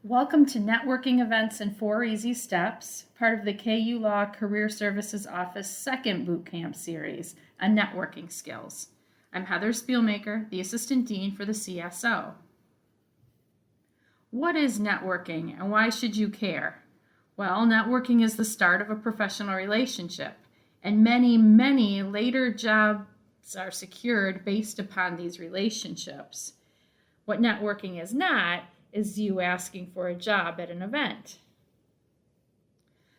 Welcome to Networking Events in 4 Easy Steps, part of the KU Law Career Services Office second boot camp series on networking skills. I'm Heather Spielmaker, the Assistant Dean for the CSO. What is networking and why should you care? Well, networking is the start of a professional relationship, and many later jobs are secured based upon these relationships. What networking is not is you asking for a job at an event.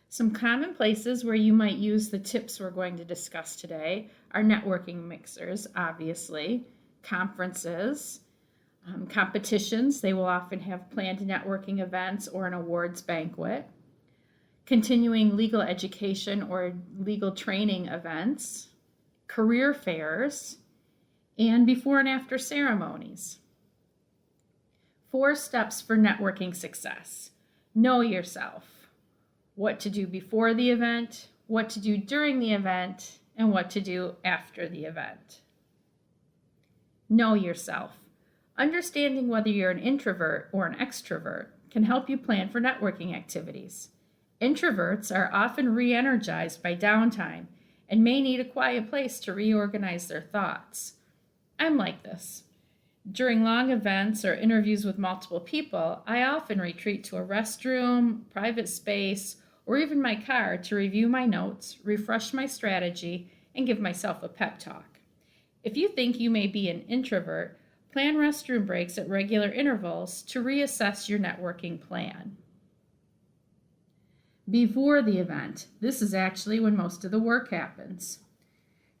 Some common places where you might use the tips we're going to discuss today are networking mixers, obviously, conferences, competitions. They will often have planned networking events or an awards banquet, continuing legal education or legal training events, career fairs, and before and after ceremonies. 4 steps for networking success. Know yourself. What to do before the event, what to do during the event, and what to do after the event. Know yourself. Understanding whether you're an introvert or an extrovert can help you plan for networking activities. Introverts are often re-energized by downtime and may need a quiet place to reorganize their thoughts. I'm like this. During long events or interviews with multiple people, I often retreat to a restroom, private space, or even my car to review my notes, refresh my strategy, and give myself a pep talk. If you think you may be an introvert, plan restroom breaks at regular intervals to reassess your networking plan. Before the event, this is actually when most of the work happens.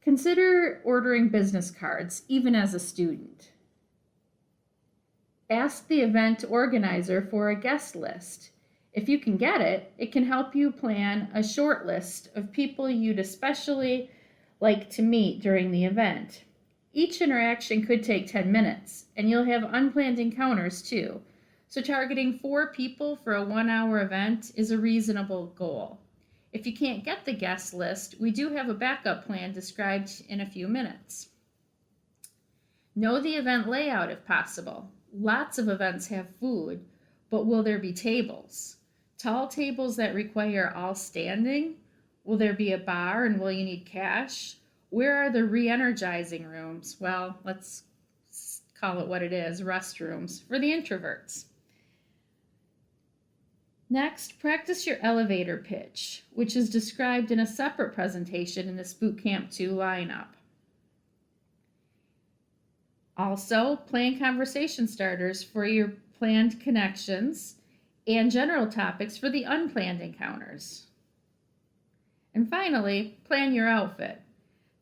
Consider ordering business cards, even as a student. Ask the event organizer for a guest list. If you can get it, it can help you plan a short list of people you'd especially like to meet during the event. Each interaction could take 10 minutes, and you'll have unplanned encounters too. So targeting 4 people for a 1-hour event is a reasonable goal. If you can't get the guest list, we do have a backup plan described in a few minutes. Know the event layout if possible. Lots of events have food, but will there be tables? Tall tables that require all standing? Will there be a bar and will you need cash? Where are the re-energizing rooms? Well, let's call it what it is, restrooms for the introverts. Next, practice your elevator pitch, which is described in a separate presentation in this Boot Camp 2 lineup. Also, plan conversation starters for your planned connections and general topics for the unplanned encounters. And finally, plan your outfit.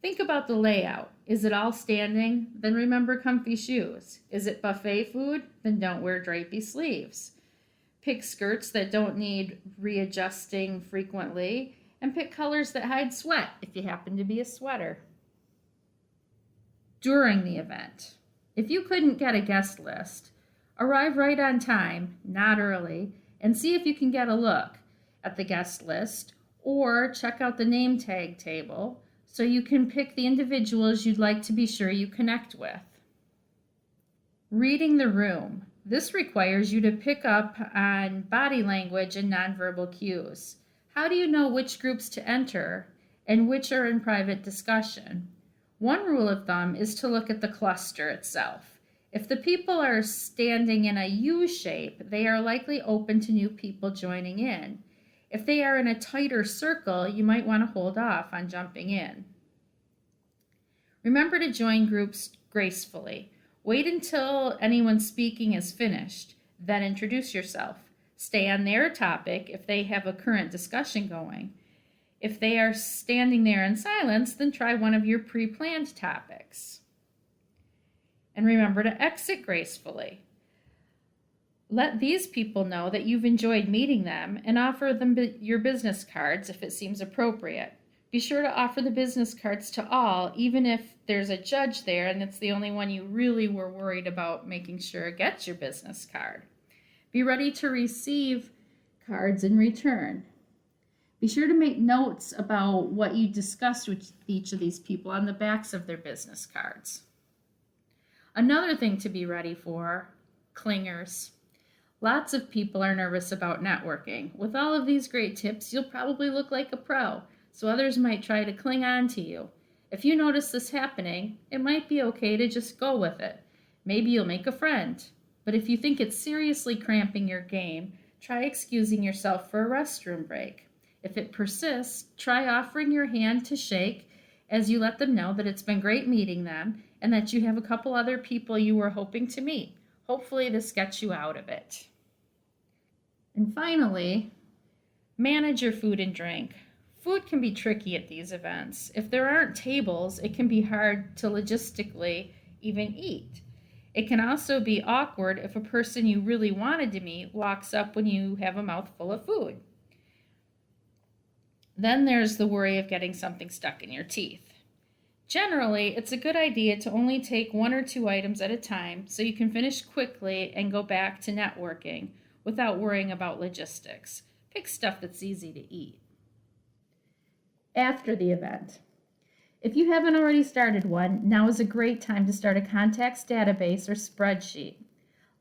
Think about the layout. Is it all standing? Then remember comfy shoes. Is it buffet food? Then don't wear drapey sleeves. Pick skirts that don't need readjusting frequently, and pick colors that hide sweat if you happen to be a sweater. During the event. If you couldn't get a guest list, arrive right on time, not early, and see if you can get a look at the guest list or check out the name tag table so you can pick the individuals you'd like to be sure you connect with. Reading the room. This requires you to pick up on body language and nonverbal cues. How do you know which groups to enter and which are in private discussion? One rule of thumb is to look at the cluster itself. If the people are standing in a U shape, they are likely open to new people joining in. If they are in a tighter circle, you might want to hold off on jumping in. Remember to join groups gracefully. Wait until anyone speaking is finished, then introduce yourself. Stay on their topic if they have a current discussion going. If they are standing there in silence, then try one of your pre-planned topics. And remember to exit gracefully. Let these people know that you've enjoyed meeting them and offer them your business cards if it seems appropriate. Be sure to offer the business cards to all, even if there's a judge there and it's the only one you really were worried about making sure gets your business card. Be ready to receive cards in return. Be sure to make notes about what you discussed with each of these people on the backs of their business cards. Another thing to be ready for, clingers. Lots of people are nervous about networking. With all of these great tips, you'll probably look like a pro, so others might try to cling on to you. If you notice this happening, it might be okay to just go with it. Maybe you'll make a friend. But if you think it's seriously cramping your game, try excusing yourself for a restroom break. If it persists, try offering your hand to shake as you let them know that it's been great meeting them and that you have a couple other people you were hoping to meet. Hopefully, this gets you out of it. And finally, manage your food and drink. Food can be tricky at these events. If there aren't tables, it can be hard to logistically even eat. It can also be awkward if a person you really wanted to meet walks up when you have a mouthful of food. Then there's the worry of getting something stuck in your teeth. Generally, it's a good idea to only take 1 or 2 items at a time so you can finish quickly and go back to networking without worrying about logistics. Pick stuff that's easy to eat. After the event. If you haven't already started one, now is a great time to start a contacts database or spreadsheet.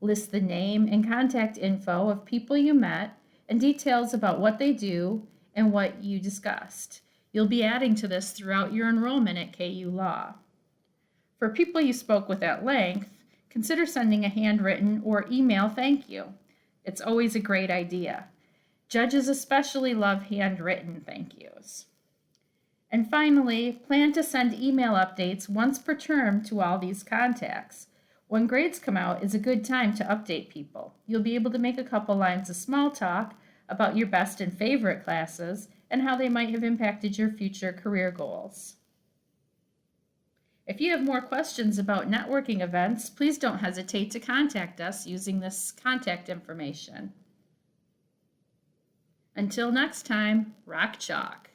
List the name and contact info of people you met and details about what they do and what you discussed. You'll be adding to this throughout your enrollment at KU Law. For people you spoke with at length, consider sending a handwritten or email thank you. It's always a great idea. Judges especially love handwritten thank yous. And finally, plan to send email updates once per term to all these contacts. When grades come out is a good time to update people. You'll be able to make a couple lines of small talk about your best and favorite classes and how they might have impacted your future career goals. If you have more questions about networking events, please don't hesitate to contact us using this contact information. Until next time, rock chalk.